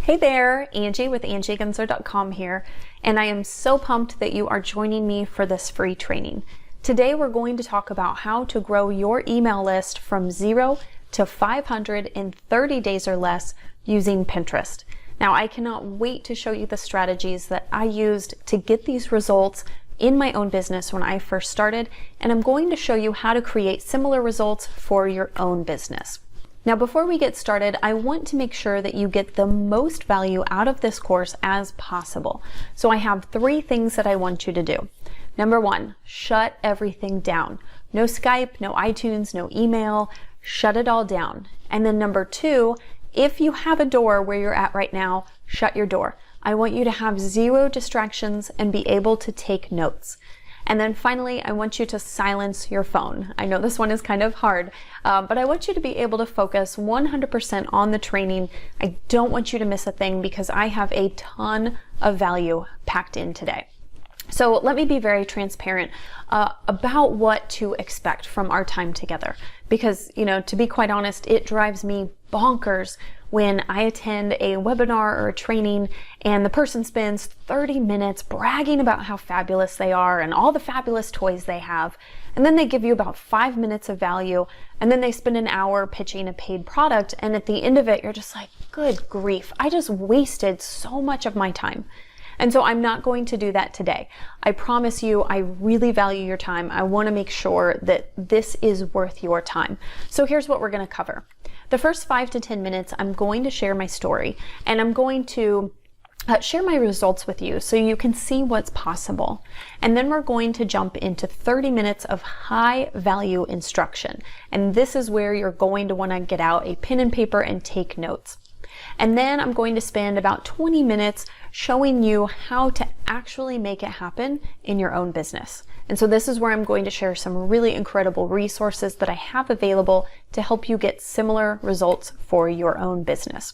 Hey there, Angie with Gensler.com here, and I am so pumped that you are joining me for this free training. Today we're going to talk about how to grow your email list from 0 to 500 in 30 days or less using Pinterest. Now, I cannot wait to show you the strategies that I used to get these results in my own business when I first started, and I'm going to show you how to create similar results for your own business. Now, before we get started, I want to make sure that you get the most value out of this course as possible. So I have 3 things that I want you to do. Number 1, shut everything down. No Skype, no iTunes, no email, shut it all down. And then number 2, if you have a door where you're at right now, shut your door. I want you to have 0 distractions and be able to take notes. And then finally, I want you to silence your phone. I know this one is kind of hard, but I want you to be able to focus 100% on the training. I don't want you to miss a thing because I have a ton of value packed in today. So let me be very transparent about what to expect from our time together. Because, to be quite honest, it drives me bonkers when I attend a webinar or a training and the person spends 30 minutes bragging about how fabulous they are and all the fabulous toys they have. And then they give you about 5 minutes of value, and then they spend an hour pitching a paid product. And at the end of it, you're just like, good grief, I just wasted so much of my time. And so I'm not going to do that today. I promise you, I really value your time. I want to make sure that this is worth your time. So here's what we're going to cover. The first 5 to 10 minutes, I'm going to share my story, and I'm going to share my results with you so you can see what's possible. And then we're going to jump into 30 minutes of high value instruction. And this is where you're going to want to get out a pen and paper and take notes. And then I'm going to spend about 20 minutes showing you how to actually make it happen in your own business. And so this is where I'm going to share some really incredible resources that I have available to help you get similar results for your own business.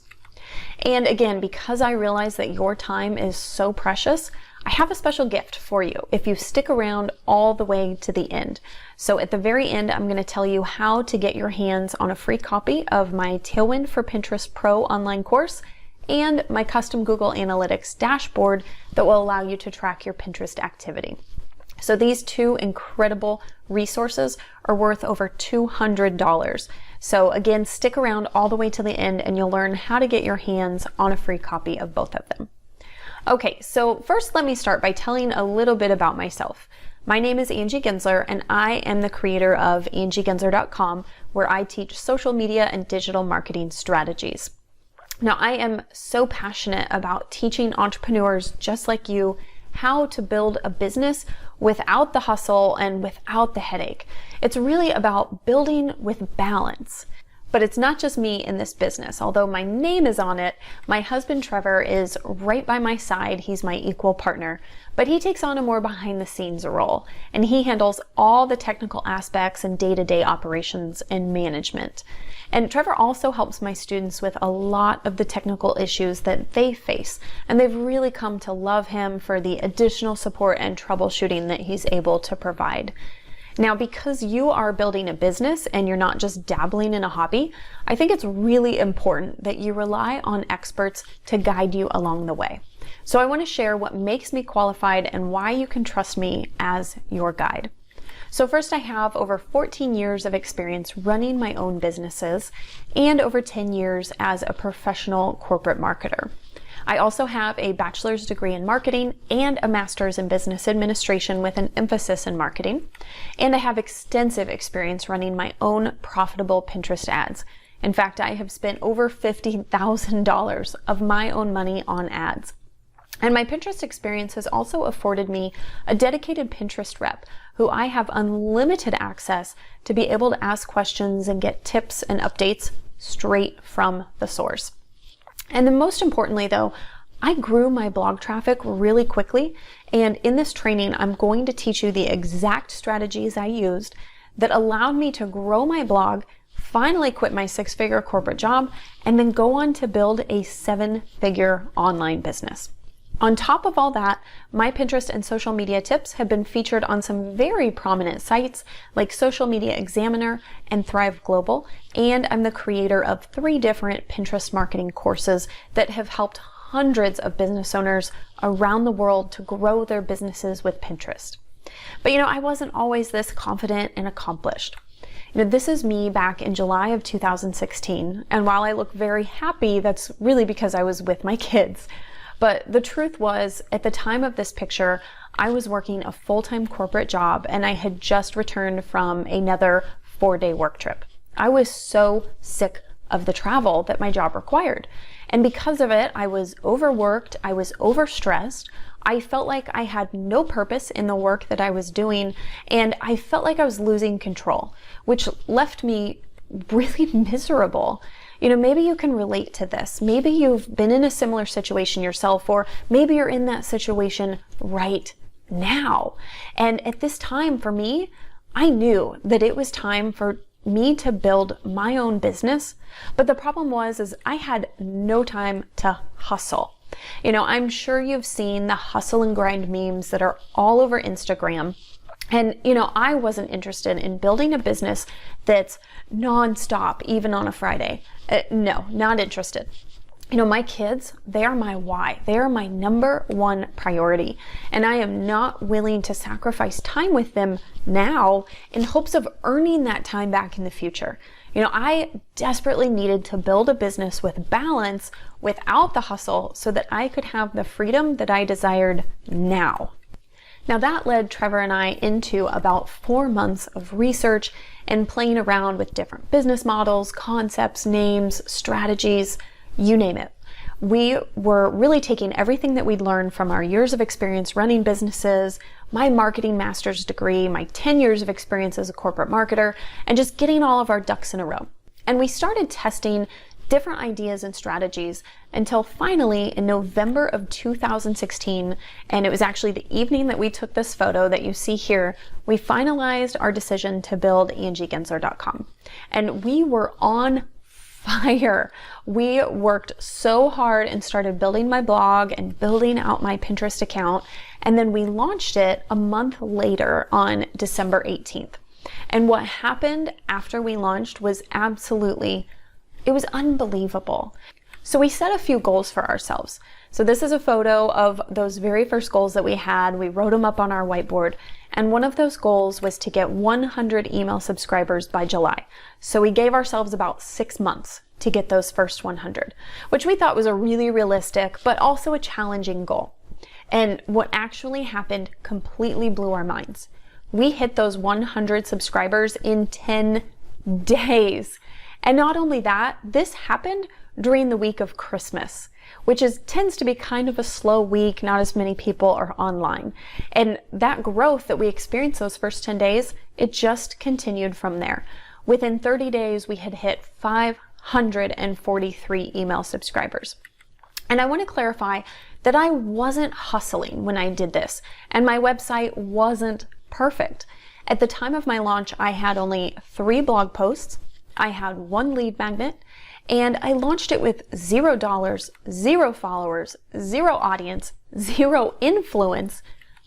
And again, because I realize that your time is so precious, I have a special gift for you if you stick around all the way to the end. So at the very end, I'm going to tell you how to get your hands on a free copy of my Tailwind for Pinterest Pro online course and my custom Google Analytics dashboard that will allow you to track your Pinterest activity. So these 2 incredible resources are worth over $200. So again, stick around all the way to the end and you'll learn how to get your hands on a free copy of both of them. Okay, so first let me start by telling a little bit about myself. My name is Angie Gensler, and I am the creator of AngieGensler.com, where I teach social media and digital marketing strategies. Now, I am so passionate about teaching entrepreneurs just like you how to build a business without the hustle and without the headache. It's really about building with balance. But it's not just me in this business. Although my name is on it, my husband Trevor is right by my side. He's my equal partner, but he takes on a more behind the scenes role, and he handles all the technical aspects and day-to-day operations and management. And Trevor also helps my students with a lot of the technical issues that they face, and they've really come to love him for the additional support and troubleshooting that he's able to provide. Now, because you are building a business and you're not just dabbling in a hobby, I think it's really important that you rely on experts to guide you along the way. So I want to share what makes me qualified and why you can trust me as your guide. So first, I have over 14 years of experience running my own businesses and over 10 years as a professional corporate marketer. I also have a bachelor's degree in marketing and a master's in business administration with an emphasis in marketing. And I have extensive experience running my own profitable Pinterest ads. In fact, I have spent over $50,000 of my own money on ads. And my Pinterest experience has also afforded me a dedicated Pinterest rep who I have unlimited access to be able to ask questions and get tips and updates straight from the source. And then most importantly though, I grew my blog traffic really quickly, and in this training, I'm going to teach you the exact strategies I used that allowed me to grow my blog, finally quit my 6-figure corporate job, and then go on to build a 7-figure online business. On top of all that, my Pinterest and social media tips have been featured on some very prominent sites like Social Media Examiner and Thrive Global, and I'm the creator of 3 different Pinterest marketing courses that have helped hundreds of business owners around the world to grow their businesses with Pinterest. But I wasn't always this confident and accomplished. This is me back in July of 2016, and while I look very happy, that's really because I was with my kids. But the truth was, at the time of this picture, I was working a full-time corporate job and I had just returned from another 4-day work trip. I was so sick of the travel that my job required. And because of it, I was overworked, I was overstressed, I felt like I had no purpose in the work that I was doing, and I felt like I was losing control, which left me really miserable. Maybe you can relate to this. Maybe you've been in a similar situation yourself, or maybe you're in that situation right now. And at this time for me, I knew that it was time for me to build my own business. But the problem was I had no time to hustle. I'm sure you've seen the hustle and grind memes that are all over Instagram. And, I wasn't interested in building a business that's nonstop, even on a Friday. No, not interested. My kids, they are my why. They are my number one priority. And I am not willing to sacrifice time with them now in hopes of earning that time back in the future. I desperately needed to build a business with balance without the hustle so that I could have the freedom that I desired now. Now that led Trevor and I into about 4 months of research and playing around with different business models, concepts, names, strategies, you name it. We were really taking everything that we'd learned from our years of experience running businesses, my marketing master's degree, my 10 years of experience as a corporate marketer, and just getting all of our ducks in a row. And we started testing different ideas and strategies until finally in November of 2016, and it was actually the evening that we took this photo that you see here, we finalized our decision to build AngieGensler.com. And we were on fire. We worked so hard and started building my blog and building out my Pinterest account, and then we launched it a month later on December 18th. And what happened after we launched was it was unbelievable. So we set a few goals for ourselves. So this is a photo of those very first goals that we had. We wrote them up on our whiteboard. And one of those goals was to get 100 email subscribers by July. So we gave ourselves about 6 months to get those first 100, which we thought was a really realistic, but also a challenging goal. And what actually happened completely blew our minds. We hit those 100 subscribers in 10 days. And not only that, this happened during the week of Christmas, which tends to be kind of a slow week. Not as many people are online. And that growth that we experienced those first 10 days, it just continued from there. Within 30 days, we had hit 543 email subscribers. And I want to clarify that I wasn't hustling when I did this, and my website wasn't perfect. At the time of my launch, I had only 3 blog posts. I had 1 lead magnet, and I launched it with $0, 0 followers, 0 audience, 0 influence,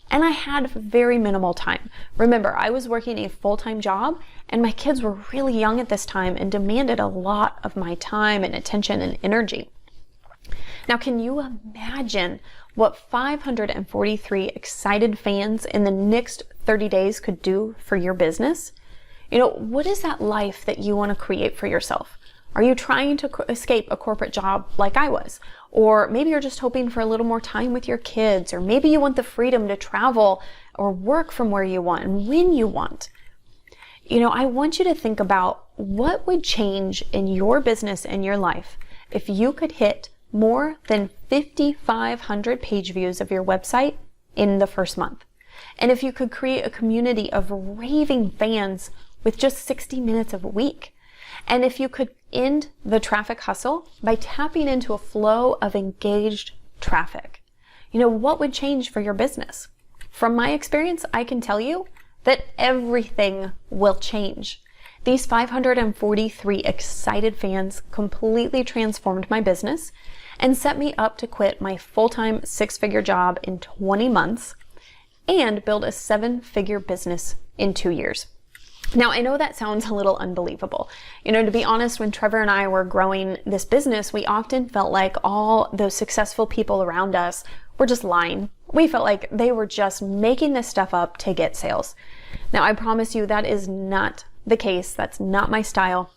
and I had very minimal time. Remember, I was working a full-time job, and my kids were really young at this time and demanded a lot of my time and attention and energy. Now, can you imagine what 543 excited fans in the next 30 days could do for your business? What is that life that you want to create for yourself? Are you trying to escape a corporate job like I was? Or maybe you're just hoping for a little more time with your kids, or maybe you want the freedom to travel or work from where you want and when you want. I want you to think about what would change in your business and your life if you could hit more than 5,500 page views of your website in the first month. And if you could create a community of raving fans with just 60 minutes a week. And if you could end the traffic hustle by tapping into a flow of engaged traffic, what would change for your business? From my experience, I can tell you that everything will change. These 543 excited fans completely transformed my business. and set me up to quit my full-time 6-figure job in 20 months and build a 7-figure business in 2 years. Now, I know that sounds a little unbelievable. To be honest, when Trevor and I were growing this business, we often felt like all those successful people around us were just lying. We felt like they were just making this stuff up to get sales. Now, I promise you that is not the case. That's not my style.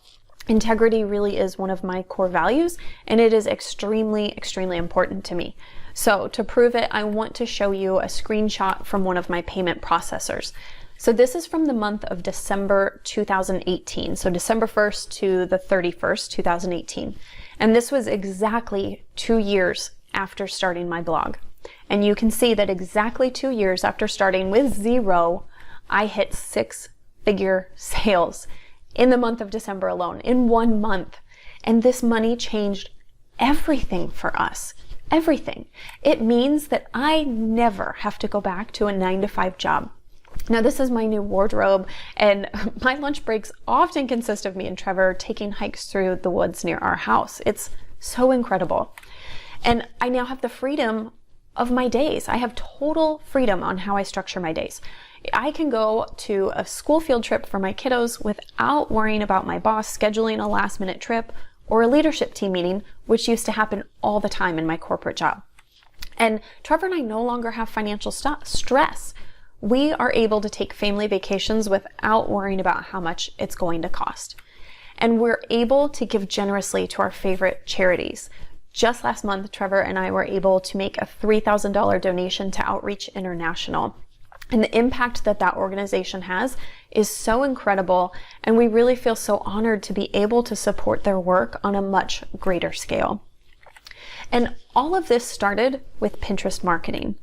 Integrity really is one of my core values, and it is extremely, extremely important to me. So to prove it, I want to show you a screenshot from one of my payment processors. So this is from the month of December 2018. So December 1st to the 31st, 2018. And this was exactly 2 years after starting my blog. And you can see that exactly 2 years after starting with 0, I hit 6-figure sales in the month of December alone, in 1 month. And this money changed everything for us. Everything. It means that I never have to go back to a 9-to-5 job. Now, this is my new wardrobe, and my lunch breaks often consist of me and Trevor taking hikes through the woods near our house. It's so incredible. And I now have the freedom of my days. I have total freedom on how I structure my days. I can go to a school field trip for my kiddos without worrying about my boss scheduling a last-minute trip or a leadership team meeting, which used to happen all the time in my corporate job. And Trevor and I no longer have financial stress. We are able to take family vacations without worrying about how much it's going to cost. And we're able to give generously to our favorite charities. Just last month, Trevor and I were able to make a $3,000 donation to Outreach International. And the impact that that organization has is so incredible, and we really feel so honored to be able to support their work on a much greater scale. And all of this started with Pinterest marketing.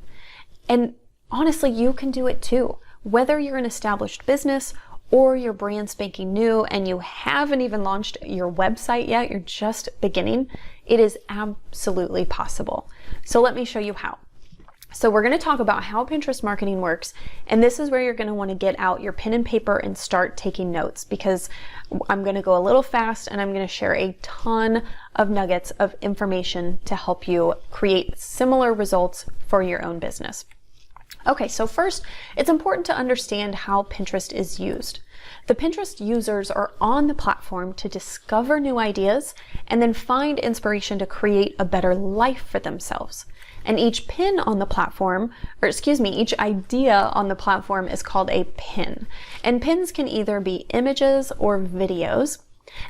And honestly, you can do it too. Whether you're an established business or you're brand spanking new and you haven't even launched your website yet, you're just beginning, it is absolutely possible. So let me show you how. So we're going to talk about how Pinterest marketing works, and this is where you're going to want to get out your pen and paper and start taking notes, because I'm going to go a little fast and I'm going to share a ton of nuggets of information to help you create similar results for your own business. Okay, so first, it's important to understand how Pinterest is used. The Pinterest users are on the platform to discover new ideas and then find inspiration to create a better life for themselves. And each pin on the platform, each idea on the platform is called a pin. And pins can either be images or videos,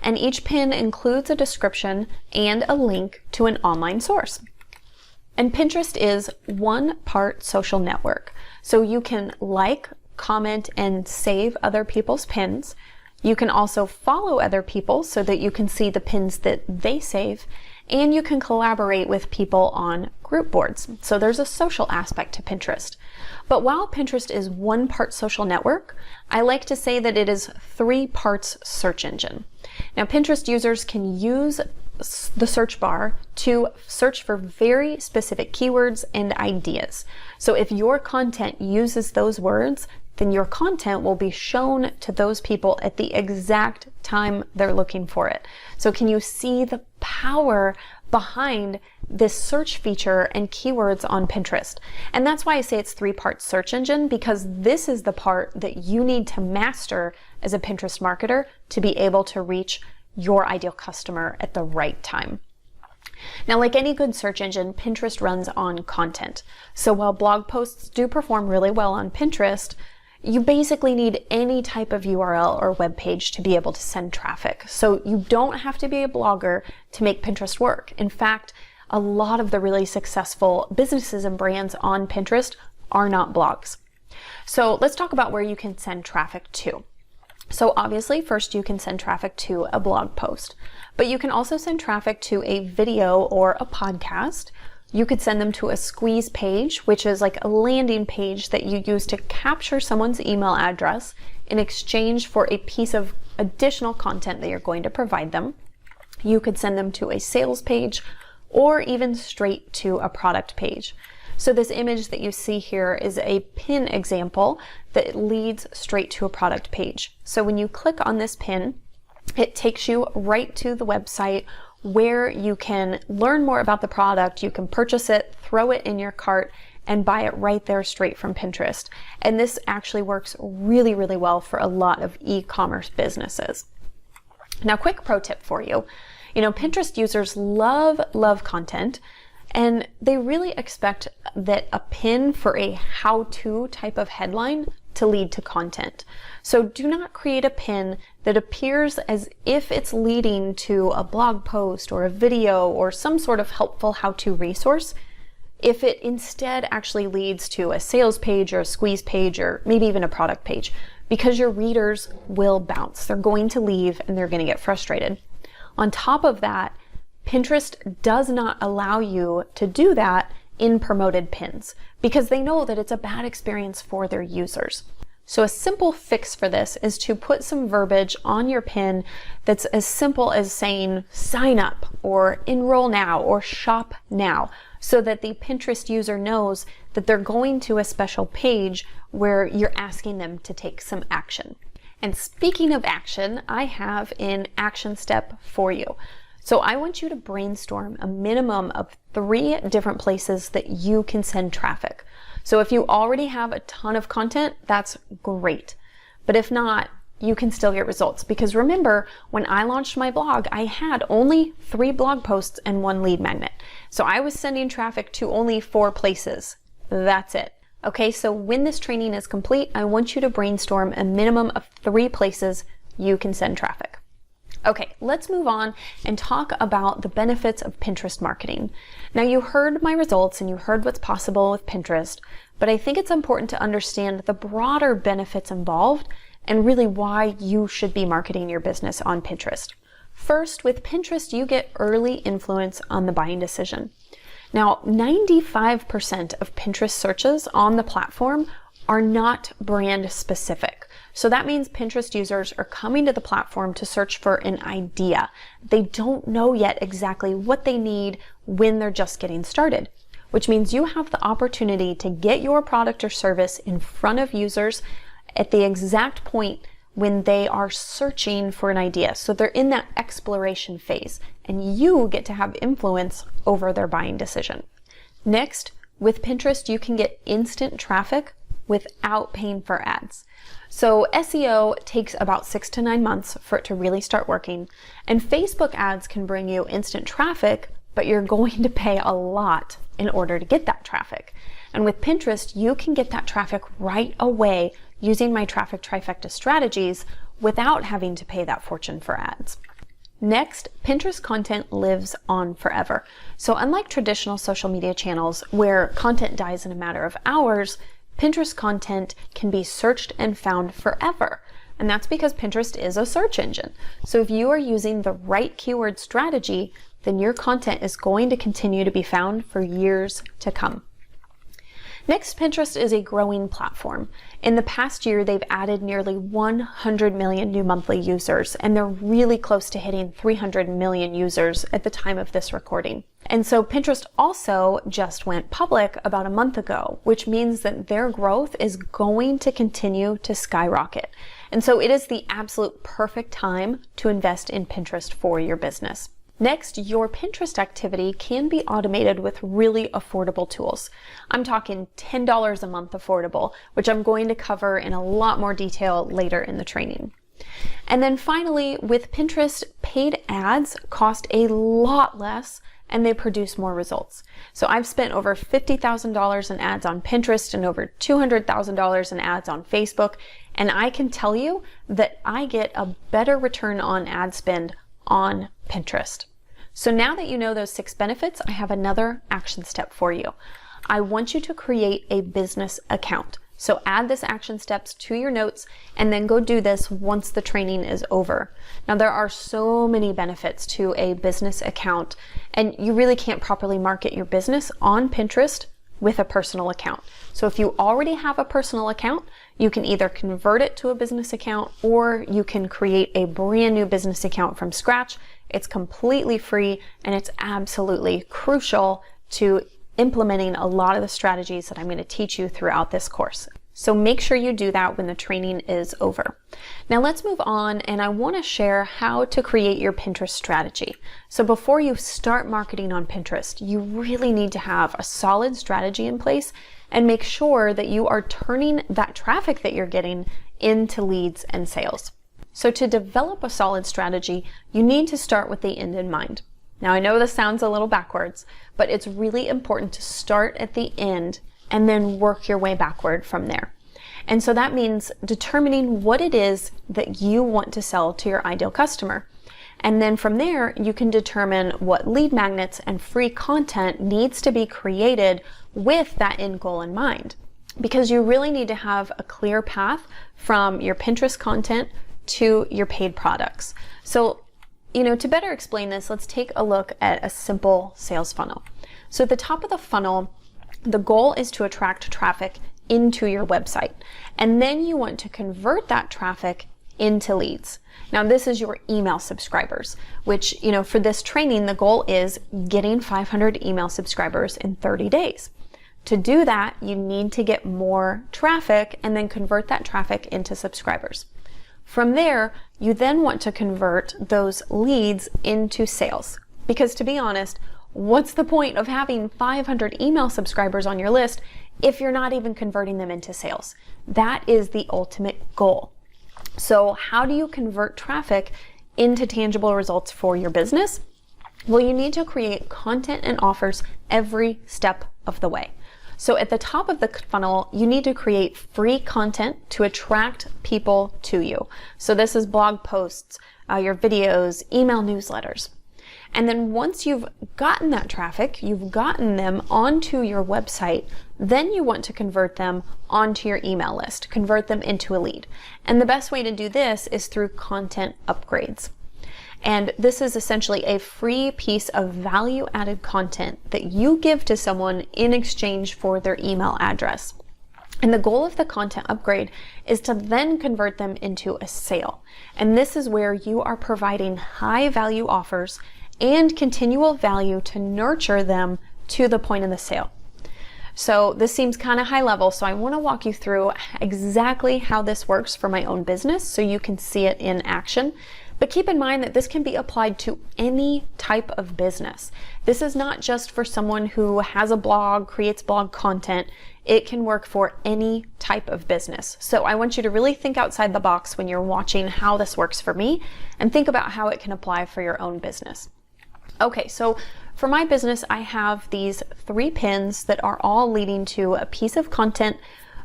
and each pin includes a description and a link to an online source. And Pinterest is one part social network. So you can like, comment, and save other people's pins. You can also follow other people so that you can see the pins that they save. And you can collaborate with people on group boards. So there's a social aspect to Pinterest. But while Pinterest is one part social network, I like to say that it is 3 parts search engine. Now, Pinterest users can use the search bar to search for very specific keywords and ideas. So if your content uses those words, then your content will be shown to those people at the exact time they're looking for it. So can you see the power behind this search feature and keywords on Pinterest? And that's why I say it's 3 parts search engine, because this is the part that you need to master as a Pinterest marketer to be able to reach your ideal customer at the right time. Now, like any good search engine, Pinterest runs on content. So while blog posts do perform really well on Pinterest, you basically need any type of URL or web page to be able to send traffic. So you don't have to be a blogger to make Pinterest work. In fact, a lot of the really successful businesses and brands on Pinterest are not blogs. So let's talk about where you can send traffic to. So obviously, first you can send traffic to a blog post, but you can also send traffic to a video or a podcast. You could send them to a squeeze page, which is like a landing page that you use to capture someone's email address in exchange for a piece of additional content that you're going to provide them. You could send them to a sales page or even straight to a product page. So this image that you see here is a pin example that leads straight to a product page. So when you click on this pin, it takes you right to the website where you can learn more about the product, you can purchase it, throw it in your cart, and buy it right there straight from Pinterest. And this actually works really, really well for a lot of e-commerce businesses. Now, quick pro tip for you. Pinterest users love content, and they really expect that a pin for a how-to type of headline to lead to content. So do not create a pin that appears as if it's leading to a blog post or a video or some sort of helpful how-to resource, if it instead actually leads to a sales page or a squeeze page or maybe even a product page, because your readers will bounce. They're going to leave and they're going to get frustrated. On top of that, Pinterest does not allow you to do that in promoted pins because they know that it's a bad experience for their users. So a simple fix for this is to put some verbiage on your pin that's as simple as saying sign up or enroll now or shop now, so that the Pinterest user knows that they're going to a special page where you're asking them to take some action. And speaking of action, I have an action step for you. So I want you to brainstorm a minimum of 3 different places that you can send traffic. So if you already have a ton of content, that's great. But if not, you can still get results. Because remember, when I launched my blog, I had only 3 blog posts and 1 lead magnet. So I was sending traffic to only 4 places. That's it. Okay, so when this training is complete, I want you to brainstorm a minimum of 3 places you can send traffic. Okay, let's move on and talk about the benefits of Pinterest marketing. Now, you heard my results and you heard what's possible with Pinterest, but I think it's important to understand the broader benefits involved and really why you should be marketing your business on Pinterest. First, with Pinterest, you get early influence on the buying decision. Now, 95% of Pinterest searches on the platform are not brand specific. So that means Pinterest users are coming to the platform to search for an idea. They don't know yet exactly what they need when they're just getting started, which means you have the opportunity to get your product or service in front of users at the exact point when they are searching for an idea. So they're in that exploration phase, and you get to have influence over their buying decision. Next, with Pinterest, you can get instant traffic without paying for ads. So SEO takes about 6 to 9 months for it to really start working, and Facebook ads can bring you instant traffic, but you're going to pay a lot in order to get that traffic. And with Pinterest, you can get that traffic right away using my traffic trifecta strategies without having to pay that fortune for ads. Next, Pinterest content lives on forever. So unlike traditional social media channels where content dies in a matter of hours, Pinterest content can be searched and found forever. And that's because Pinterest is a search engine. So if you are using the right keyword strategy, then your content is going to continue to be found for years to come. Next, Pinterest is a growing platform. In the past year, they've added nearly 100 million new monthly users, and they're really close to hitting 300 million users at the time of this recording. And so Pinterest also just went public about a month ago, which means that their growth is going to continue to skyrocket. And so it is the absolute perfect time to invest in Pinterest for your business. Next, your Pinterest activity can be automated with really affordable tools. I'm talking $10 a month affordable, which I'm going to cover in a lot more detail later in the training. And then finally, with Pinterest, paid ads cost a lot less and they produce more results. So I've spent over $50,000 in ads on Pinterest and over $200,000 in ads on Facebook, and I can tell you that I get a better return on ad spend on Pinterest. So now that you know those 6 benefits, I have another action step for you. I want you to create a business account. So add this action steps to your notes and then go do this once the training is over. Now there are so many benefits to a business account, and you really can't properly market your business on Pinterest with a personal account. So if you already have a personal account, you can either convert it to a business account or you can create a brand new business account from scratch. It's completely free and it's absolutely crucial to implementing a lot of the strategies that I'm going to teach you throughout this course. So make sure you do that when the training is over. Now let's move on, and I want to share how to create your Pinterest strategy. So before you start marketing on Pinterest, you really need to have a solid strategy in place and make sure that you are turning that traffic that you're getting into leads and sales. So to develop a solid strategy, you need to start with the end in mind. Now I know this sounds a little backwards, but it's really important to start at the end and then work your way backward from there. And so that means determining what it is that you want to sell to your ideal customer. And then from there, you can determine what lead magnets and free content needs to be created with that end goal in mind. Because you really need to have a clear path from your Pinterest content to your paid products. So, to better explain this, let's take a look at a simple sales funnel. So at the top of the funnel, the goal is to attract traffic into your website. And then you want to convert that traffic into leads. Now this is your email subscribers, which, for this training, the goal is getting 500 email subscribers in 30 days. To do that, you need to get more traffic and then convert that traffic into subscribers. From there, you then want to convert those leads into sales. Because to be honest, what's the point of having 500 email subscribers on your list if you're not even converting them into sales? That is the ultimate goal. So how do you convert traffic into tangible results for your business? Well, you need to create content and offers every step of the way. So at the top of the funnel, you need to create free content to attract people to you. So this is blog posts, your videos, email newsletters. And then once you've gotten that traffic, you've gotten them onto your website, then you want to convert them onto your email list, convert them into a lead. And the best way to do this is through content upgrades. And this is essentially a free piece of value-added content that you give to someone in exchange for their email address. And the goal of the content upgrade is to then convert them into a sale. And this is where you are providing high-value offers and continual value to nurture them to the point of the sale. So this seems kind of high level, so I want to walk you through exactly how this works for my own business so you can see it in action. But keep in mind that this can be applied to any type of business. This is not just for someone who has a blog, creates blog content. It can work for any type of business. So I want you to really think outside the box when you're watching how this works for me and think about how it can apply for your own business. Okay, so for my business, I have these 3 pins that are all leading to a piece of content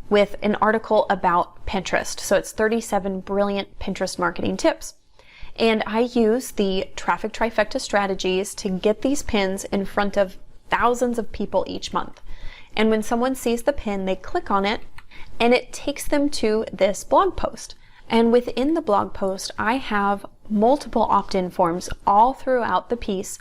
with an article about Pinterest. So it's 37 brilliant Pinterest marketing tips. And I use the traffic trifecta strategies to get these pins in front of thousands of people each month. And when someone sees the pin, they click on it and it takes them to this blog post. And within the blog post, I have multiple opt-in forms all throughout the piece.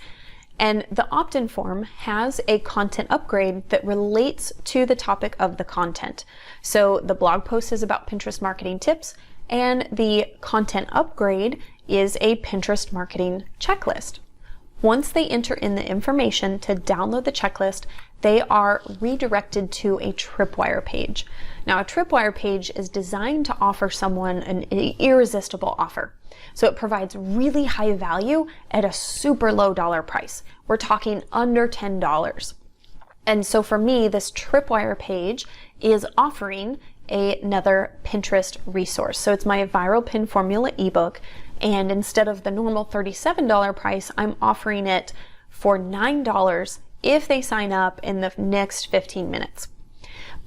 And the opt-in form has a content upgrade that relates to the topic of the content. So the blog post is about Pinterest marketing tips, and the content upgrade is a Pinterest marketing checklist. Once they enter in the information to download the checklist, they are redirected to a tripwire page. Now, a tripwire page is designed to offer someone an irresistible offer. So it provides really high value at a super low dollar price. We're talking under $10. And so for me, this tripwire page is offering another Pinterest resource. So it's my viral pin formula ebook. And instead of the normal $37 price, I'm offering it for $9 if they sign up in the next 15 minutes.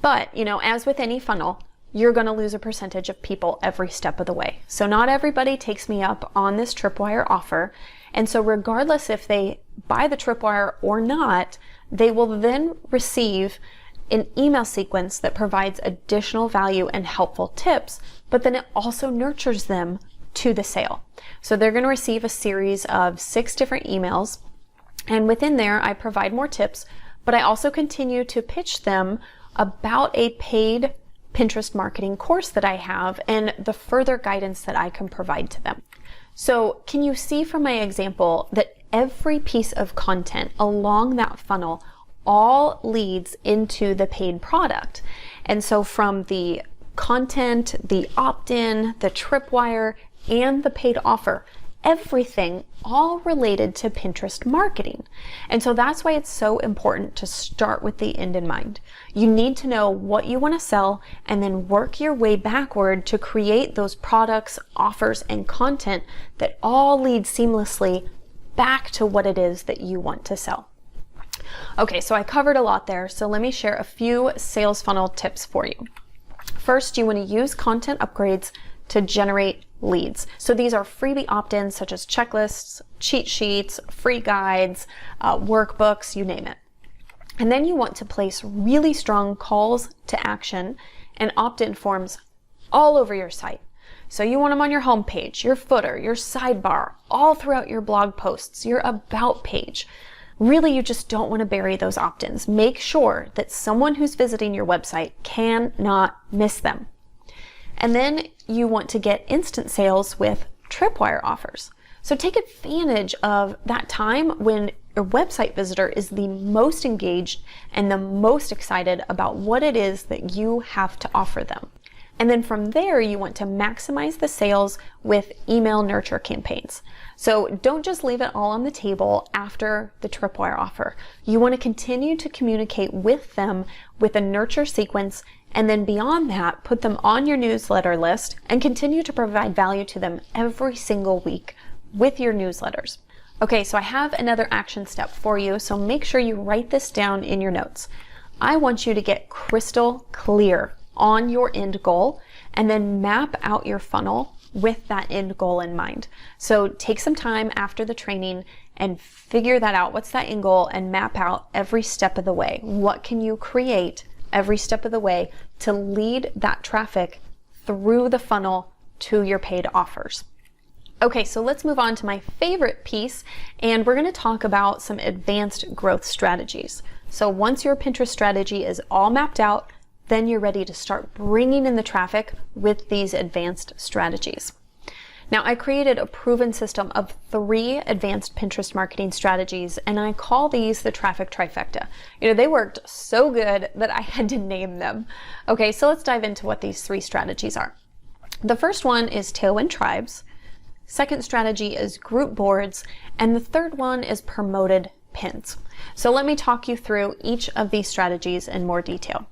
But, as with any funnel, you're going to lose a percentage of people every step of the way. So not everybody takes me up on this tripwire offer. And so regardless if they buy the tripwire or not, they will then receive an email sequence that provides additional value and helpful tips, but then it also nurtures them to the sale. So they're going to receive a series of 6 different emails, and within there I provide more tips, but I also continue to pitch them about a paid Pinterest marketing course that I have and the further guidance that I can provide to them. So can you see from my example that every piece of content along that funnel all leads into the paid product? And so from the content, the opt-in, the tripwire, and the paid offer. Everything all related to Pinterest marketing. And so that's why it's so important to start with the end in mind. You need to know what you want to sell and then work your way backward to create those products, offers, and content that all lead seamlessly back to what it is that you want to sell. Okay, so I covered a lot there, so let me share a few sales funnel tips for you. First, you want to use content upgrades to generate leads. So these are freebie opt-ins such as checklists, cheat sheets, free guides, workbooks, you name it. And then you want to place really strong calls to action and opt-in forms all over your site. So you want them on your homepage, your footer, your sidebar, all throughout your blog posts, your about page. Really, you just don't want to bury those opt-ins. Make sure that someone who's visiting your website cannot miss them. And then you want to get instant sales with tripwire offers. So take advantage of that time when your website visitor is the most engaged and the most excited about what it is that you have to offer them. And then from there, you want to maximize the sales with email nurture campaigns. So don't just leave it all on the table after the tripwire offer. You want to continue to communicate with them with a nurture sequence, and then beyond that, put them on your newsletter list and continue to provide value to them every single week with your newsletters. Okay, so I have another action step for you, so make sure you write this down in your notes. I want you to get crystal clear on your end goal and then map out your funnel with that end goal in mind. So take some time after the training and figure that out. What's that end goal? And map out every step of the way. What can you create every step of the way to lead that traffic through the funnel to your paid offers? Okay, so let's move on to my favorite piece, and we're going to talk about some advanced growth strategies. So once your Pinterest strategy is all mapped out, then you're ready to start bringing in the traffic with these advanced strategies. Now, I created a proven system of 3 advanced Pinterest marketing strategies, and I call these the traffic trifecta. They worked so good that I had to name them. Okay, so let's dive into what these 3 strategies are. The first one is Tailwind Tribes. Second strategy is group boards, and the third one is promoted pins. So let me talk you through each of these strategies in more detail.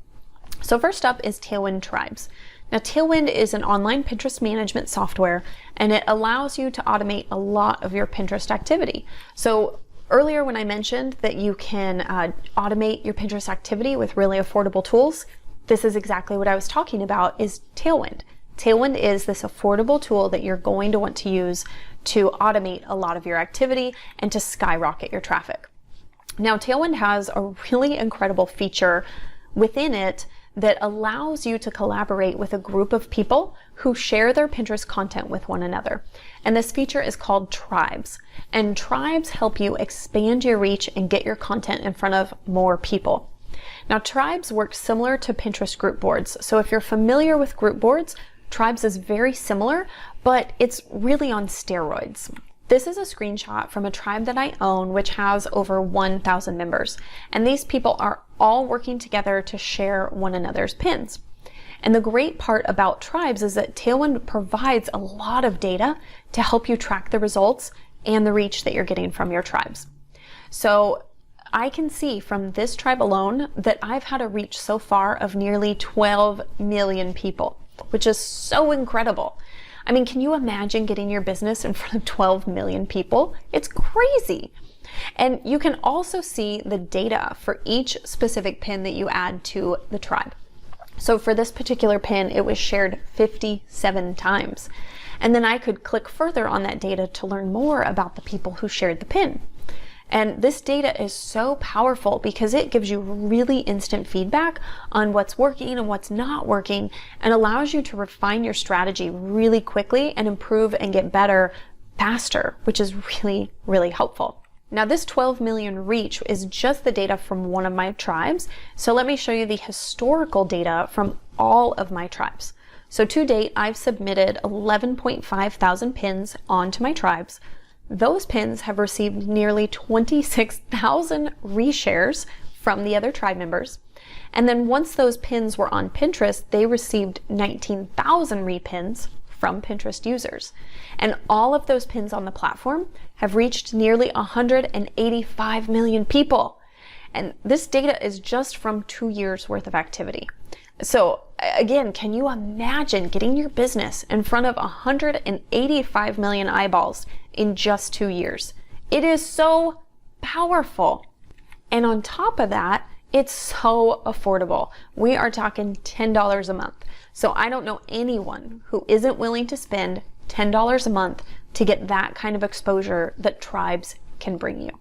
So first up is Tailwind Tribes. Now, Tailwind is an online Pinterest management software, and it allows you to automate a lot of your Pinterest activity. So earlier when I mentioned that you can automate your Pinterest activity with really affordable tools, this is exactly what I was talking about, is Tailwind. Tailwind is this affordable tool that you're going to want to use to automate a lot of your activity and to skyrocket your traffic. Now, Tailwind has a really incredible feature within it that allows you to collaborate with a group of people who share their Pinterest content with one another. And this feature is called Tribes. And Tribes help you expand your reach and get your content in front of more people. Now, Tribes work similar to Pinterest group boards. So if you're familiar with group boards, Tribes is very similar, but it's really on steroids. This is a screenshot from a tribe that I own, which has over 1,000 members. And these people are all working together to share one another's pins. And the great part about Tribes is that Tailwind provides a lot of data to help you track the results and the reach that you're getting from your tribes. So I can see from this tribe alone that I've had a reach so far of nearly 12 million people, which is so incredible. I mean, can you imagine getting your business in front of 12 million people? It's crazy. And you can also see the data for each specific pin that you add to the tribe. So for this particular pin, it was shared 57 times. And then I could click further on that data to learn more about the people who shared the pin. And this data is so powerful because it gives you really instant feedback on what's working and what's not working, and allows you to refine your strategy really quickly and improve and get better faster, which is really, really helpful. Now, this 12 million reach is just the data from one of my tribes. So let me show you the historical data from all of my tribes. So to date, I've submitted 11.5 thousand pins onto my tribes. Those pins have received nearly 26,000 reshares from the other tribe members. And then once those pins were on Pinterest, they received 19,000 repins from Pinterest users. And all of those pins on the platform have reached nearly 185 million people. And this data is just from 2 years worth of activity. So again, can you imagine getting your business in front of 185 million eyeballs in just 2 years? It is so powerful. And on top of that, it's so affordable. We are talking $10 a month. So I don't know anyone who isn't willing to spend $10 a month to get that kind of exposure that tribes can bring you.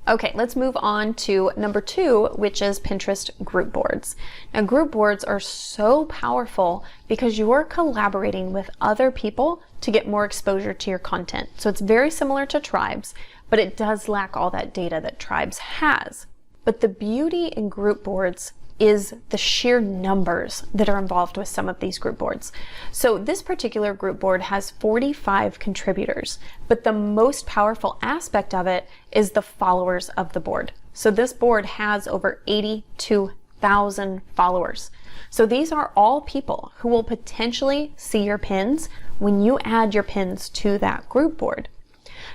Okay, let's move on to number 2, which is Pinterest group boards. Now, group boards are so powerful because you're collaborating with other people to get more exposure to your content. So it's very similar to tribes, but it does lack all that data that tribes has. But the beauty in group boards is the sheer numbers that are involved with some of these group boards. So this particular group board has 45 contributors, but the most powerful aspect of it is the followers of the board. So this board has over 82,000 followers. So these are all people who will potentially see your pins when you add your pins to that group board.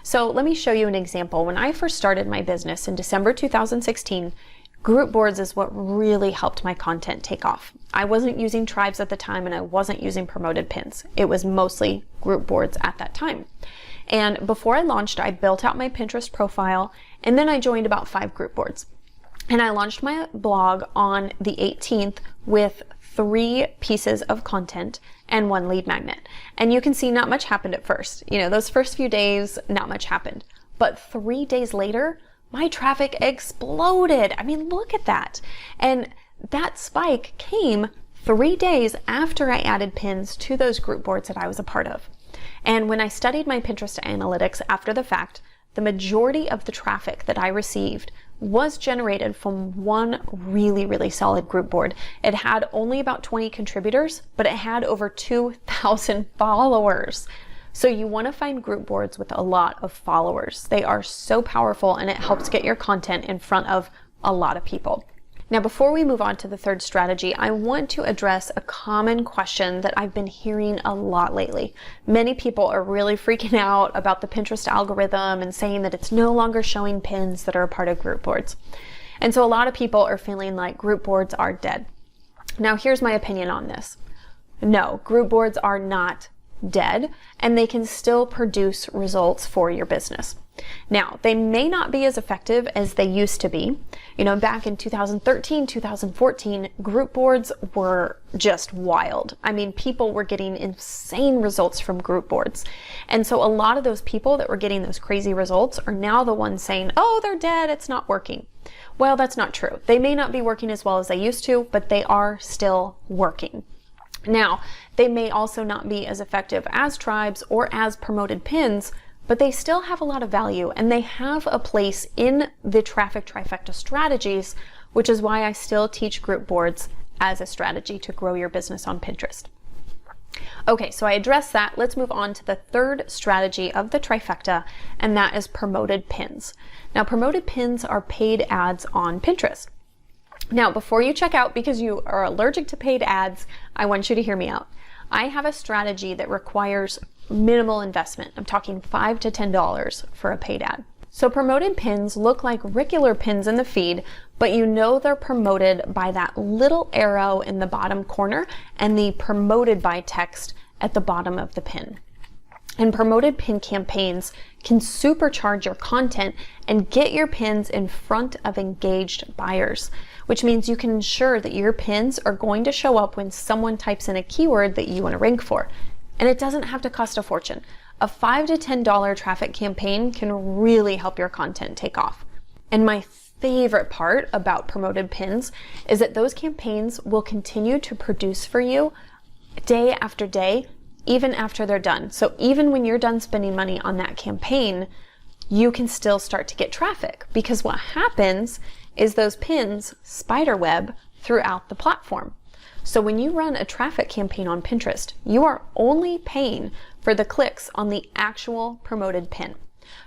So let me show you an example. When I first started my business in December 2016, group boards is what really helped my content take off. I wasn't using tribes at the time, and I wasn't using promoted pins. It was mostly group boards at that time. And before I launched, I built out my Pinterest profile, and then I joined about 5 group boards. And I launched my blog on the 18th with 3 pieces of content and 1 lead magnet. And you can see not much happened at first. You know, those first few days, not much happened. But 3 days later, my traffic exploded. I mean, look at that. And that spike came 3 days after I added pins to those group boards that I was a part of. And when I studied my Pinterest analytics after the fact, the majority of the traffic that I received was generated from one really, really solid group board. It had only about 20 contributors, but it had over 2,000 followers. So you want to find group boards with a lot of followers. They are so powerful, and it helps get your content in front of a lot of people. Now, before we move on to the third strategy, I want to address a common question that I've been hearing a lot lately. Many people are really freaking out about the Pinterest algorithm and saying that it's no longer showing pins that are a part of group boards. And so a lot of people are feeling like group boards are dead. Now, here's my opinion on this. No, group boards are not dead, and they can still produce results for your business. Now, they may not be as effective as they used to be. You know, back in 2013, 2014, group boards were just wild. I mean, people were getting insane results from group boards. And so a lot of those people that were getting those crazy results are now the ones saying, oh, they're dead, it's not working. Well, that's not true. They may not be working as well as they used to, but they are still working. Now, they may also not be as effective as tribes or as promoted pins, but they still have a lot of value, and they have a place in the traffic trifecta strategies, which is why I still teach group boards as a strategy to grow your business on Pinterest. Okay, so I addressed that. Let's move on to the third strategy of the trifecta, and that is promoted pins. Now, promoted pins are paid ads on Pinterest. Now, before you check out because you are allergic to paid ads, I want you to hear me out. I have a strategy that requires minimal investment. I'm talking $5 to $10 for a paid ad. So promoted pins look like regular pins in the feed, but you know they're promoted by that little arrow in the bottom corner and the promoted by text at the bottom of the pin. And promoted pin campaigns can supercharge your content and get your pins in front of engaged buyers, which means you can ensure that your pins are going to show up when someone types in a keyword that you want to rank for. And it doesn't have to cost a fortune. A $5 to $10 traffic campaign can really help your content take off. And my favorite part about promoted pins is that those campaigns will continue to produce for you day after day, even after they're done. So even when you're done spending money on that campaign, you can still start to get traffic, because what happens is those pins spiderweb throughout the platform. So when you run a traffic campaign on Pinterest, you are only paying for the clicks on the actual promoted pin.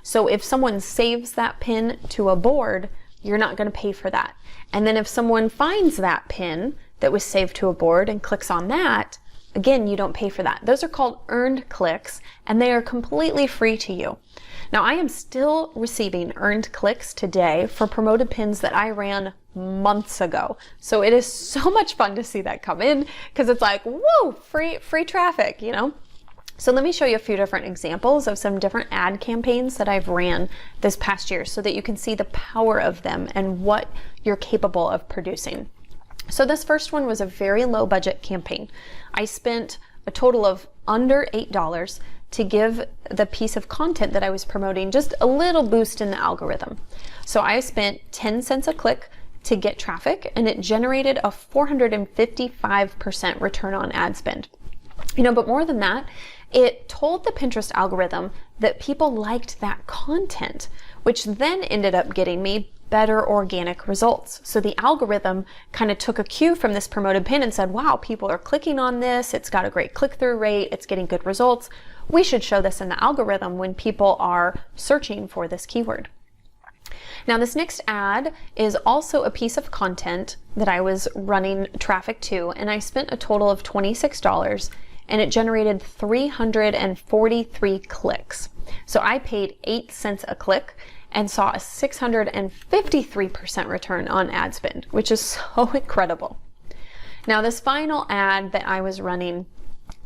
So if someone saves that pin to a board, you're not going to pay for that. And then if someone finds that pin that was saved to a board and clicks on that, again, you don't pay for that. Those are called earned clicks, and they are completely free to you. Now, I am still receiving earned clicks today for promoted pins that I ran months ago. So it is so much fun to see that come in, because it's like, whoa, free traffic, you know? So let me show you a few different examples of some different ad campaigns that I've ran this past year so that you can see the power of them and what you're capable of producing. So this first one was a very low budget campaign. I spent a total of under $8 to give the piece of content that I was promoting just a little boost in the algorithm. So I spent 10 cents a click to get traffic, and it generated a 455% return on ad spend. You know, but more than that, it told the Pinterest algorithm that people liked that content, which then ended up getting me better organic results. So the algorithm kind of took a cue from this promoted pin and said, wow, people are clicking on this. It's got a great click-through rate. It's getting good results. We should show this in the algorithm when people are searching for this keyword. Now, this next ad is also a piece of content that I was running traffic to, and I spent a total of $26, and it generated 343 clicks. So I paid 8 cents a click and saw a 653% return on ad spend, which is so incredible. Now, this final ad that I was running,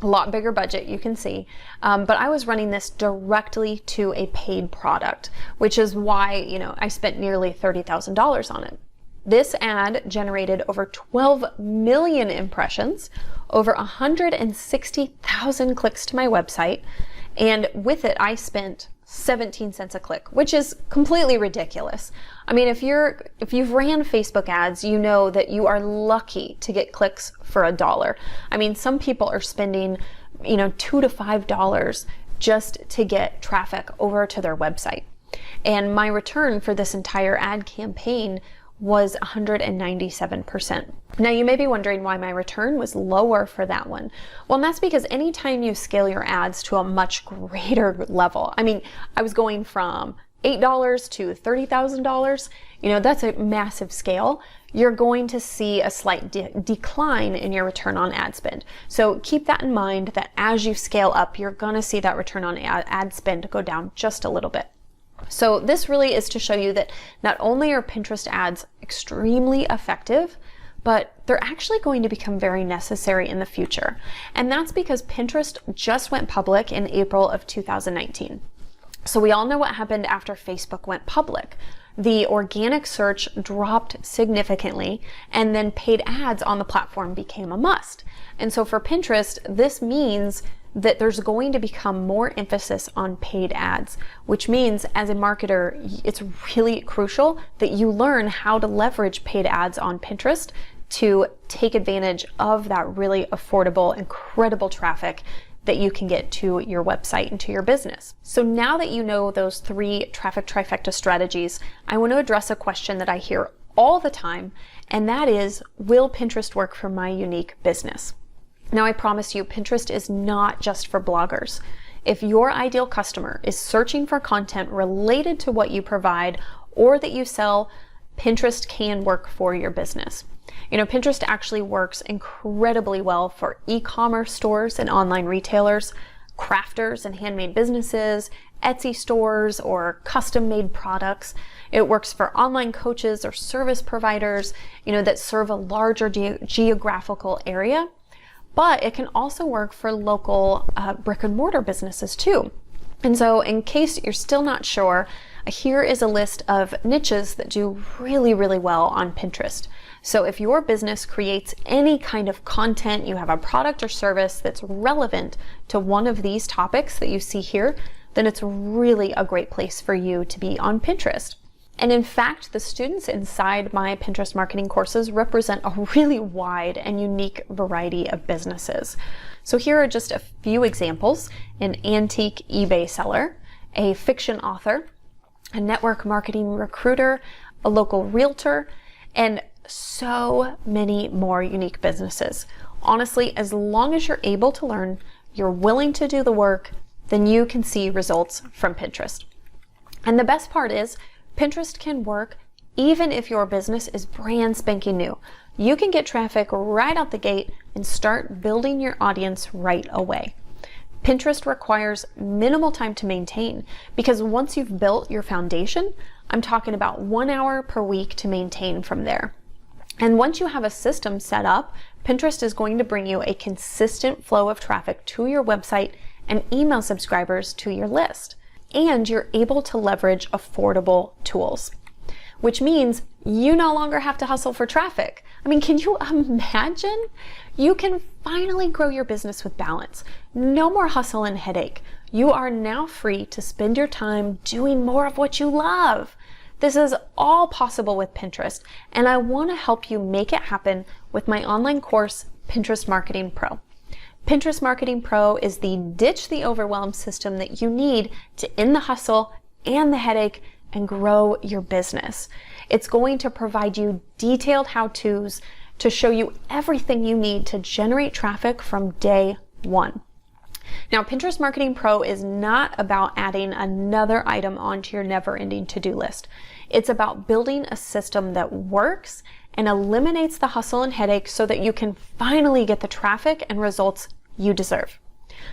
a lot bigger budget, you can see, but I was running this directly to a paid product, which is why, you know, I spent nearly $30,000 on it. This ad generated over 12 million impressions, over 160,000 clicks to my website, and with it, I spent 17 cents a click, which is completely ridiculous. I mean, if you've ran Facebook ads, you know that you are lucky to get clicks for $1. I mean, some people are spending, you know, $2 to $5 just to get traffic over to their website. And my return for this entire ad campaign was 197%. Now, you may be wondering why my return was lower for that one. Well, and that's because anytime you scale your ads to a much greater level, I mean, I was going from $8 to $30,000, you know, that's a massive scale. You're going to see a slight decline in your return on ad spend. So keep that in mind, that as you scale up, you're gonna see that return on ad spend go down just a little bit. So this really is to show you that not only are Pinterest ads extremely effective, but they're actually going to become very necessary in the future. And that's because Pinterest just went public in April of 2019. So we all know what happened after Facebook went public. The organic search dropped significantly, and then paid ads on the platform became a must. And so for Pinterest, this means that there's going to become more emphasis on paid ads, which means as a marketer, it's really crucial that you learn how to leverage paid ads on Pinterest to take advantage of that really affordable, incredible traffic that you can get to your website and to your business. So now that you know those 3 traffic trifecta strategies, I want to address a question that I hear all the time, and that is, will Pinterest work for my unique business? Now, I promise you, Pinterest is not just for bloggers. If your ideal customer is searching for content related to what you provide or that you sell, Pinterest can work for your business. You know, Pinterest actually works incredibly well for e-commerce stores and online retailers, crafters and handmade businesses, Etsy stores, or custom-made products. It works for online coaches or service providers, you know, that serve a larger geographical area. But it can also work for local brick and mortar businesses too. And so in case you're still not sure, here is a list of niches that do really, really well on Pinterest. So if your business creates any kind of content, you have a product or service that's relevant to one of these topics that you see here, then it's really a great place for you to be on Pinterest. And in fact, the students inside my Pinterest marketing courses represent a really wide and unique variety of businesses. So here are just a few examples: an antique eBay seller, a fiction author, a network marketing recruiter, a local realtor, and so many more unique businesses. Honestly, as long as you're able to learn, you're willing to do the work, then you can see results from Pinterest. And the best part is, Pinterest can work even if your business is brand spanking new. You can get traffic right out the gate and start building your audience right away. Pinterest requires minimal time to maintain because once you've built your foundation, I'm talking about 1 hour per week to maintain from there. And once you have a system set up, Pinterest is going to bring you a consistent flow of traffic to your website and email subscribers to your list. And you're able to leverage affordable tools, which means you no longer have to hustle for traffic. I mean, can you imagine? You can finally grow your business with balance. No more hustle and headache. You are now free to spend your time doing more of what you love. This is all possible with Pinterest, and I want to help you make it happen with my online course, Pinterest Marketing Pro. Pinterest Marketing Pro is the ditch the overwhelm system that you need to end the hustle and the headache and grow your business. It's going to provide you detailed how-tos to show you everything you need to generate traffic from day one. Now, Pinterest Marketing Pro is not about adding another item onto your never-ending to-do list. It's about building a system that works and eliminates the hustle and headache so that you can finally get the traffic and results you deserve.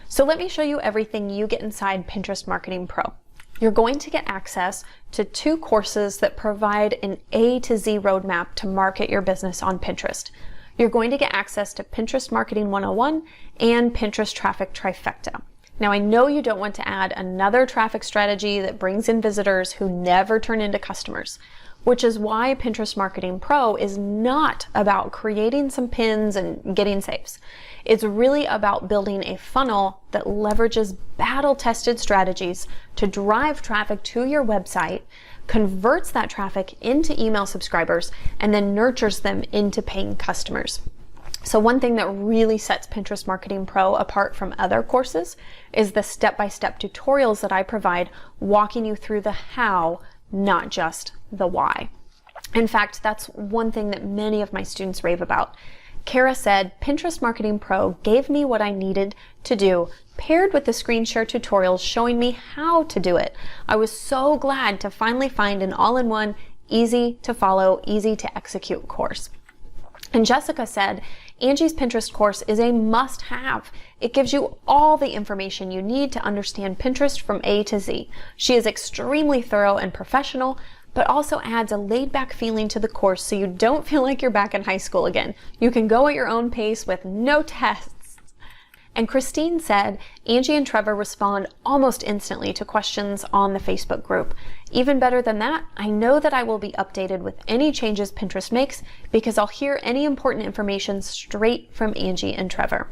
So let me show you everything you get inside Pinterest Marketing Pro. You're going to get access to 2 courses that provide an A to Z roadmap to market your business on Pinterest. You're going to get access to Pinterest Marketing 101 and Pinterest Traffic Trifecta. Now, I know you don't want to add another traffic strategy that brings in visitors who never turn into customers, which is why Pinterest Marketing Pro is not about creating some pins and getting saves. It's really about building a funnel that leverages battle-tested strategies to drive traffic to your website, converts that traffic into email subscribers, and then nurtures them into paying customers. So one thing that really sets Pinterest Marketing Pro apart from other courses is the step-by-step tutorials that I provide, walking you through the how, not just the why. In fact, that's one thing that many of my students rave about. Kara said, Pinterest Marketing Pro gave me what I needed to do, paired with the screen share tutorials showing me how to do it. I was so glad to finally find an all-in-one, easy to follow, easy to execute course. And Jessica said, Angie's Pinterest course is a must-have. It gives you all the information you need to understand Pinterest from A to Z. She is extremely thorough and professional, but also adds a laid-back feeling to the course so you don't feel like you're back in high school again. You can go at your own pace with no tests. And Christine said, Angie and Trevor respond almost instantly to questions on the Facebook group. Even better than that, I know that I will be updated with any changes Pinterest makes because I'll hear any important information straight from Angie and Trevor.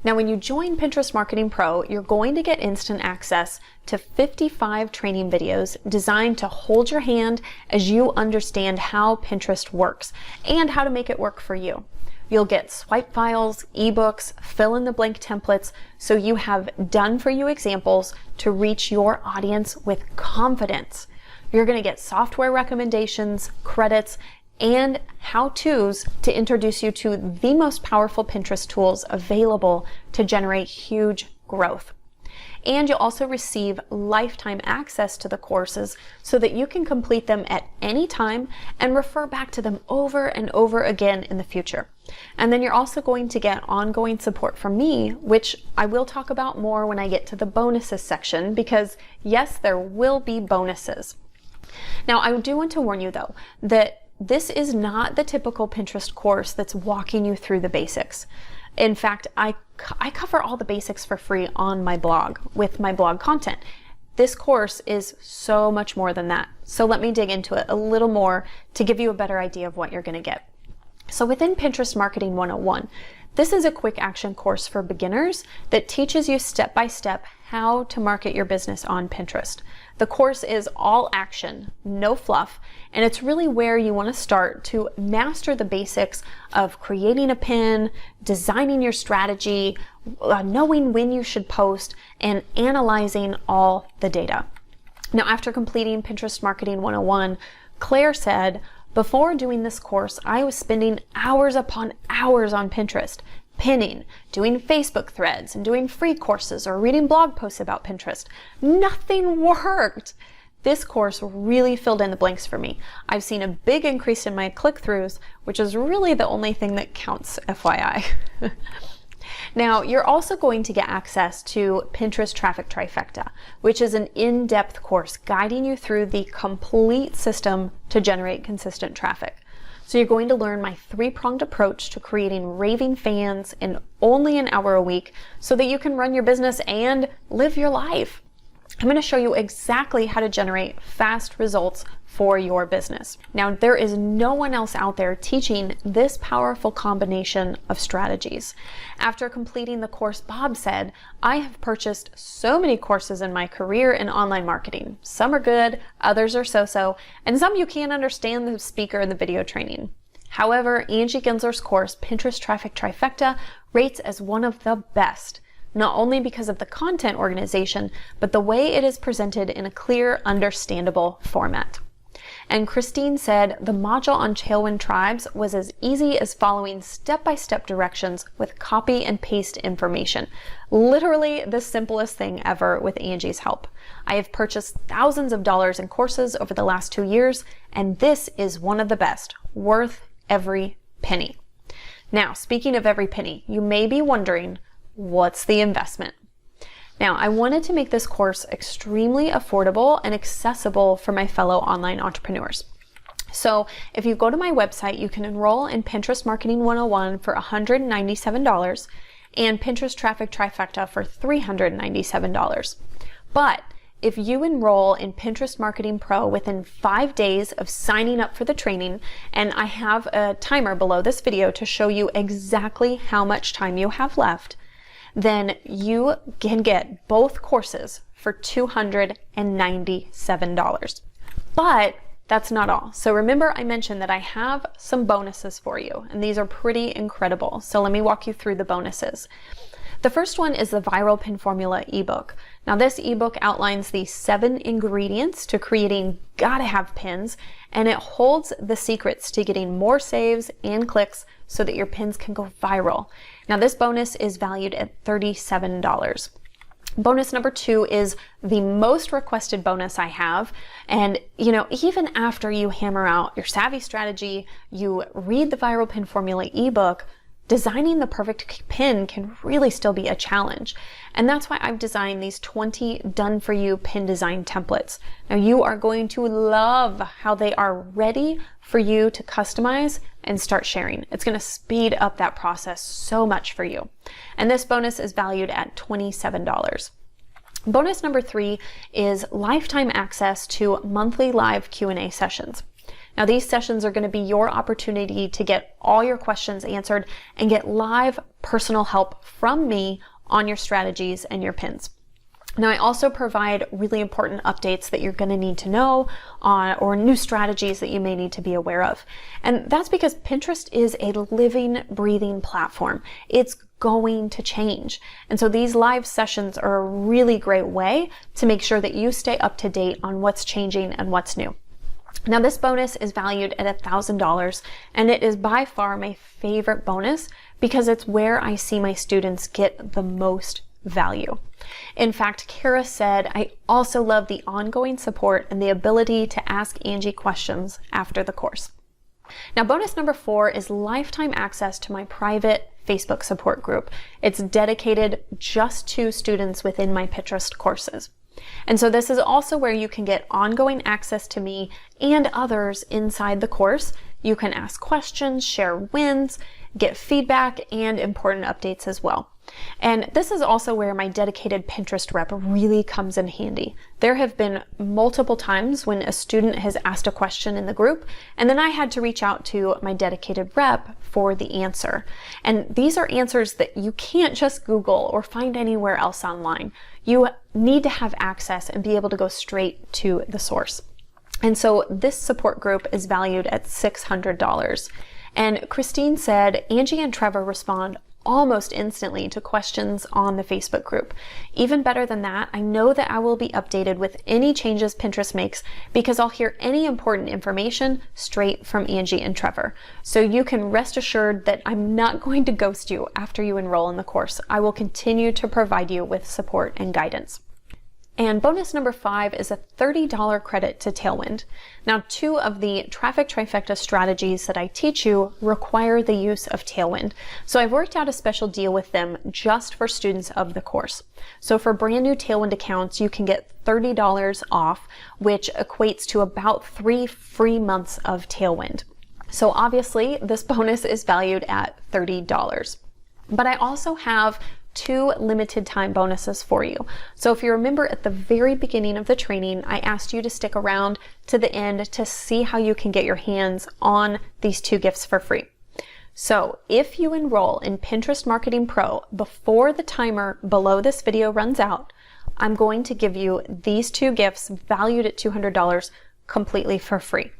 Now, when you join Pinterest Marketing Pro, you're going to get instant access to 55 training videos designed to hold your hand as you understand how Pinterest works and how to make it work for you. You'll get swipe files, ebooks, fill in the blank templates, so you have done for you examples to reach your audience with confidence. You're going to get software recommendations, credits, and how-tos to introduce you to the most powerful Pinterest tools available to generate huge growth. And you'll also receive lifetime access to the courses so that you can complete them at any time and refer back to them over and over again in the future. And then you're also going to get ongoing support from me, which I will talk about more when I get to the bonuses section, because yes, there will be bonuses. Now, I do want to warn you though, that this is not the typical Pinterest course that's walking you through the basics. In fact, I cover all the basics for free on my blog with my blog content. This course is so much more than that. So let me dig into it a little more to give you a better idea of what you're going to get. So within Pinterest Marketing 101, this is a quick action course for beginners that teaches you step by step how to market your business on Pinterest. The course is all action, no fluff, and it's really where you want to start to master the basics of creating a pin, designing your strategy, knowing when you should post, and analyzing all the data. Now, after completing Pinterest Marketing 101, Claire said, before doing this course, I was spending hours upon hours on Pinterest, pinning, doing Facebook threads, and doing free courses or reading blog posts about Pinterest. Nothing worked. This course really filled in the blanks for me. I've seen a big increase in my click-throughs, which is really the only thing that counts, FYI. Now, you're also going to get access to Pinterest Traffic Trifecta, which is an in-depth course guiding you through the complete system to generate consistent traffic. So you're going to learn my three-pronged approach to creating raving fans in only an hour a week so that you can run your business and live your life. I'm going to show you exactly how to generate fast results for your business. Now, there is no one else out there teaching this powerful combination of strategies. After completing the course Bob said, I have purchased so many courses in my career in online marketing. Some are good, others are so-so, and some you can't understand the speaker in the video training. However, Angie Gensler's course, Pinterest Traffic Trifecta, rates as one of the best. Not only because of the content organization, but the way it is presented in a clear, understandable format. And Christine said the module on Tailwind Tribes was as easy as following step-by-step directions with copy and paste information. Literally the simplest thing ever with Angie's help. I have purchased thousands of dollars in courses over the last 2 years, and this is one of the best, worth every penny. Now, speaking of every penny, you may be wondering, what's the investment? Now, I wanted to make this course extremely affordable and accessible for my fellow online entrepreneurs. So if you go to my website, you can enroll in Pinterest Marketing 101 for $197 and Pinterest Traffic Trifecta for $397. But if you enroll in Pinterest Marketing Pro within 5 days of signing up for the training, and I have a timer below this video to show you exactly how much time you have left, then you can get both courses for $297. But that's not all. So remember I mentioned that I have some bonuses for you, and these are pretty incredible. So let me walk you through the bonuses. The first one is the Viral Pin Formula ebook. Now this ebook outlines the 7 ingredients to creating gotta-have pins, and it holds the secrets to getting more saves and clicks so that your pins can go viral. Now this bonus is valued at $37. Bonus number 2 is the most requested bonus I have. And even after you hammer out your savvy strategy, you read the Viral Pin Formula ebook, designing the perfect pin can really still be a challenge. And that's why I've designed these 20 done-for-you pin design templates. Now you are going to love how they are ready for you to customize and start sharing. It's going to speed up that process so much for you. And this bonus is valued at $27. Bonus number 3 is lifetime access to monthly live Q&A sessions. Now these sessions are going to be your opportunity to get all your questions answered and get live personal help from me on your strategies and your pins. Now I also provide really important updates that you're going to need to know or new strategies that you may need to be aware of. And that's because Pinterest is a living, breathing platform. It's going to change. And so these live sessions are a really great way to make sure that you stay up to date on what's changing and what's new. Now this bonus is valued at $1,000, and it is by far my favorite bonus because it's where I see my students get the most value. In fact, Kara said, I also love the ongoing support and the ability to ask Angie questions after the course. Now bonus number 4 is lifetime access to my private Facebook support group. It's dedicated just to students within my Pinterest courses. And so this is also where you can get ongoing access to me and others inside the course. You can ask questions, share wins, get feedback, and important updates as well. And this is also where my dedicated Pinterest rep really comes in handy. There have been multiple times when a student has asked a question in the group, and then I had to reach out to my dedicated rep for the answer. And these are answers that you can't just Google or find anywhere else online. You need to have access and be able to go straight to the source. And so this support group is valued at $600. And Christine said, Angie and Trevor respond almost instantly to questions on the Facebook group. Even better than that, I know that I will be updated with any changes Pinterest makes because I'll hear any important information straight from Angie and Trevor. So you can rest assured that I'm not going to ghost you after you enroll in the course. I will continue to provide you with support and guidance. And bonus number 5 is a $30 credit to Tailwind. Now, 2 of the traffic trifecta strategies that I teach you require the use of Tailwind. So I've worked out a special deal with them just for students of the course. So for brand new Tailwind accounts, you can get $30 off, which equates to about 3 free months of Tailwind. So obviously this bonus is valued at $30. But I also have 2 limited time bonuses for you. So if you remember at the very beginning of the training, I asked you to stick around to the end to see how you can get your hands on these 2 gifts for free. So if you enroll in Pinterest Marketing Pro before the timer below this video runs out, I'm going to give you these 2 gifts valued at $200 completely for free.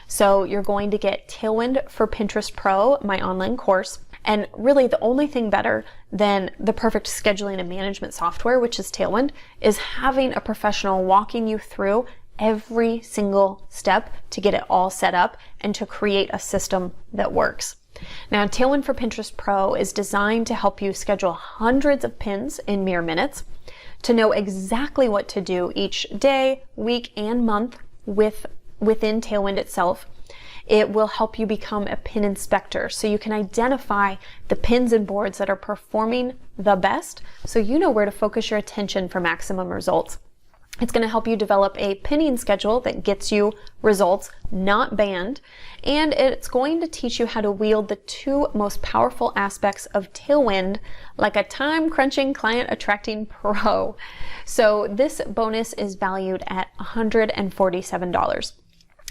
So you're going to get Tailwind for Pinterest Pro, my online course. And really the only thing better than the perfect scheduling and management software, which is Tailwind, is having a professional walking you through every single step to get it all set up and to create a system that works. Now, Tailwind for Pinterest Pro is designed to help you schedule hundreds of pins in mere minutes, to know exactly what to do each day, week, and month within Tailwind itself. It will help you become a pin inspector so you can identify the pins and boards that are performing the best so you know where to focus your attention for maximum results. It's going to help you develop a pinning schedule that gets you results, not banned, and it's going to teach you how to wield the 2 most powerful aspects of Tailwind like a time-crunching, client-attracting pro. So this bonus is valued at $147.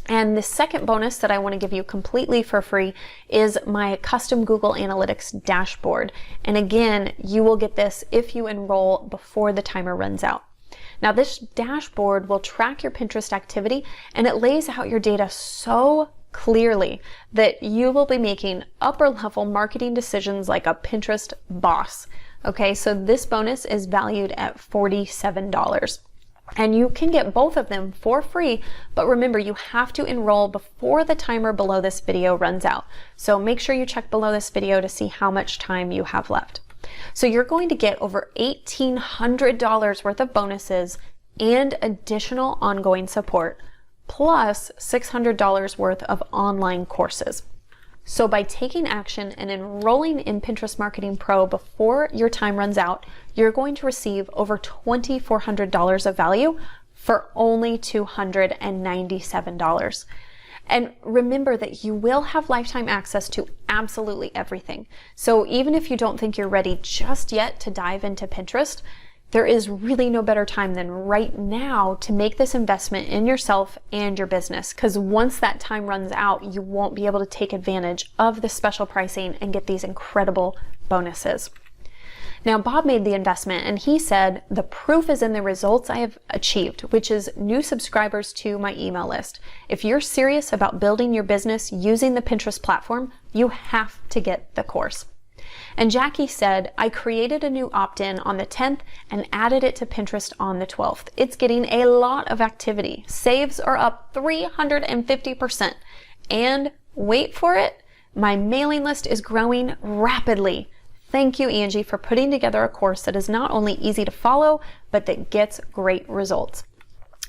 And the second bonus that I want to give you completely for free is my custom Google Analytics dashboard. And again, you will get this if you enroll before the timer runs out. Now, this dashboard will track your Pinterest activity, and it lays out your data so clearly that you will be making upper level marketing decisions like a Pinterest boss. Okay, so this bonus is valued at $47. And you can get both of them for free, but remember, you have to enroll before the timer below this video runs out. So make sure you check below this video to see how much time you have left. So you're going to get over $1,800 worth of bonuses and additional ongoing support, plus $600 worth of online courses. So by taking action and enrolling in Pinterest Marketing Pro before your time runs out, you're going to receive over $2,400 of value for only $297. And remember that you will have lifetime access to absolutely everything. So even if you don't think you're ready just yet to dive into Pinterest, there is really no better time than right now to make this investment in yourself and your business, because once that time runs out, you won't be able to take advantage of the special pricing and get these incredible bonuses. Now, Bob made the investment and he said, the proof is in the results I have achieved, which is new subscribers to my email list. If you're serious about building your business using the Pinterest platform, you have to get the course. And Jackie said, I created a new opt-in on the 10th and added it to Pinterest on the 12th. It's getting a lot of activity. Saves are up 350%. And wait for it, my mailing list is growing rapidly. Thank you, Angie, for putting together a course that is not only easy to follow, but that gets great results.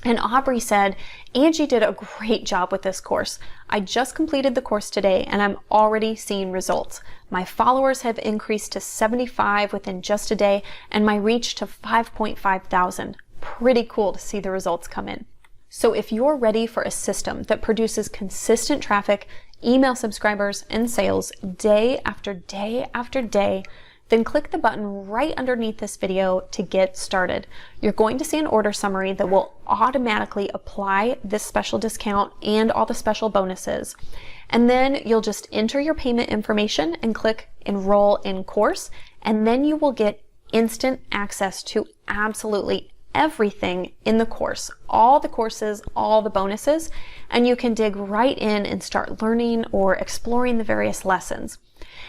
And Aubrey said, Angie did a great job with this course. I just completed the course today and I'm already seeing results. My followers have increased to 75 within just a day and my reach to 5.5 thousand. Pretty cool to see the results come in. So if you're ready for a system that produces consistent traffic, email subscribers, and sales day after day after day, then click the button right underneath this video to get started. You're going to see an order summary that will automatically apply this special discount and all the special bonuses. And then you'll just enter your payment information and click Enroll in Course, and then you will get instant access to absolutely everything in the course, all the courses, all the bonuses, and you can dig right in and start learning or exploring the various lessons.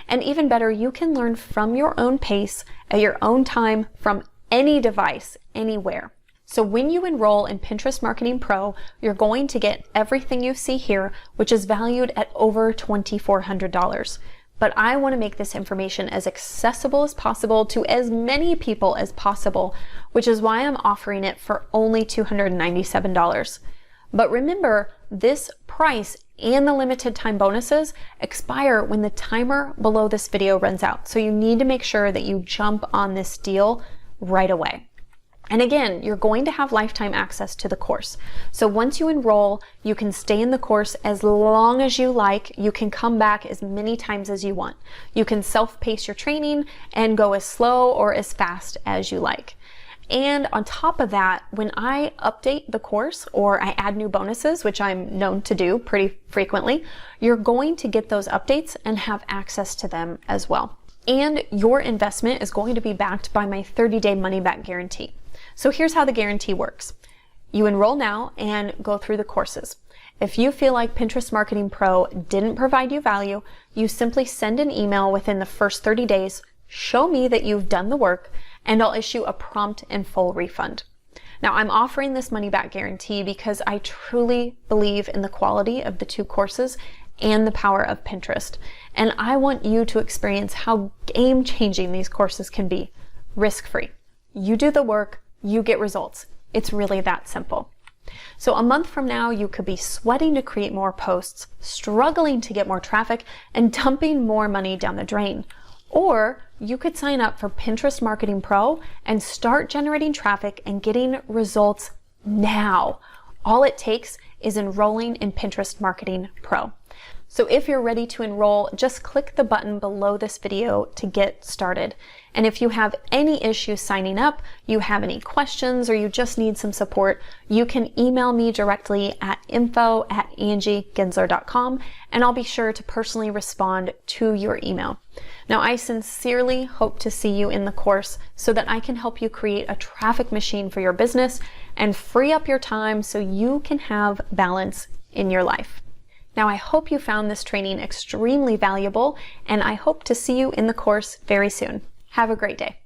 And even better, you can learn from your own pace, at your own time, from any device, anywhere. So when you enroll in Pinterest Marketing Pro, you're going to get everything you see here, which is valued at over $2,400. but I want to make this information as accessible as possible to as many people as possible, which is why I'm offering it for only $297. But remember, this price and the limited time bonuses expire when the timer below this video runs out. So you need to make sure that you jump on this deal right away. And again, you're going to have lifetime access to the course. So once you enroll, you can stay in the course as long as you like. You can come back as many times as you want. You can self-pace your training and go as slow or as fast as you like. And on top of that, when I update the course or I add new bonuses, which I'm known to do pretty frequently, you're going to get those updates and have access to them as well. And your investment is going to be backed by my 30-day money-back guarantee. So here's how the guarantee works. You enroll now and go through the courses. If you feel like Pinterest Marketing Pro didn't provide you value, you simply send an email within the first 30 days, show me that you've done the work, and I'll issue a prompt and full refund. Now, I'm offering this money-back guarantee because I truly believe in the quality of the two courses and the power of Pinterest. And I want you to experience how game-changing these courses can be, risk-free. You do the work, you get results. It's really that simple. So a month from now, you could be sweating to create more posts, struggling to get more traffic, and dumping more money down the drain. Or you could sign up for Pinterest Marketing Pro and start generating traffic and getting results now. All it takes is enrolling in Pinterest Marketing Pro. So if you're ready to enroll, just click the button below this video to get started. And if you have any issues signing up, you have any questions, or you just need some support, you can email me directly at info@angiegensler.com, and I'll be sure to personally respond to your email. Now, I sincerely hope to see you in the course so that I can help you create a traffic machine for your business and free up your time so you can have balance in your life. Now, I hope you found this training extremely valuable, and I hope to see you in the course very soon. Have a great day.